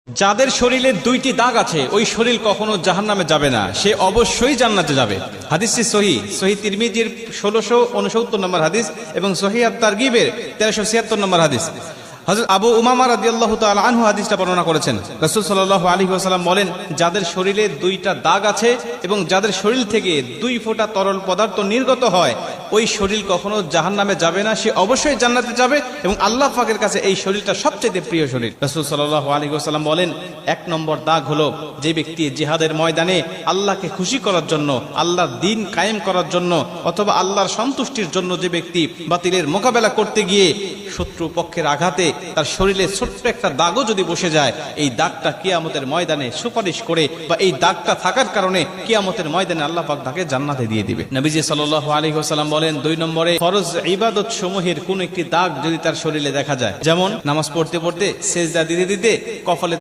যাদের শরীরে দুইটি দাগ আছে ওই শরীর কখনো জাহান্নামে যাবে না, সে অবশ্যই জান্নাতে যাবে। হাদিসটি সহিহ তিরমিজির 1669 নম্বর হাদিস এবং সহিহ আত-তারগিবের 1376 নম্বর হাদিস। হযরত আবু উমামা রাদিয়াল্লাহু তাআলা আনহু হাদিসটা বর্ণনা করেছেন। রাসূল সাল্লাল্লাহু আলাইহি ওয়াসাল্লাম বলেন, যাদের শরীরে দুইটা দাগ আছে এবং যাদের শরীর থেকে 2 ফোঁটা তরল পদার্থ নির্গত হয় ওই শরীর কখনো জাহান্নামে যাবে না, সে অবশ্যই জান্নাতে যাবে এবং আল্লাহ পাকের কাছে এই শরীরটা সবচেয়ে প্রিয় শরীর। রাসূল সাল্লাল্লাহু আলাইহি ওয়াসাল্লাম বলেন, 1 নম্বর দাগ হলো যে ব্যক্তি জিহাদের ময়দানে আল্লাহকে খুশি করার জন্য, আল্লাহর দ্বীন কায়েম করার জন্য অথবা আল্লাহর সন্তুষ্টির জন্য যে ব্যক্তি বাতিলের মোকাবেলা করতে গিয়ে শত্রু পক্ষের আঘাতে তার শরীরে ছোট্ট একটা দাগও যদি বসে যায়, এই দাগটা কিয়ামতের ময়দানে সুপারিশ করে বা এই দাগটা থাকার কারণে কিয়ামতের ময়দানে আল্লাহ পাক তাকে জান্নাতে দিয়ে দিবে। নবীজি সাল্লাল্লাহু আলাইহি ওয়াসাল্লাম বলেন, 2 নম্বরে ফরজ ইবাদত সমূহের কোন একটি দাগ যদি তার শরীরে দেখা যায়, যেমন নামাজ পড়তে পড়তে সেজদা দিতে দিতে কপালে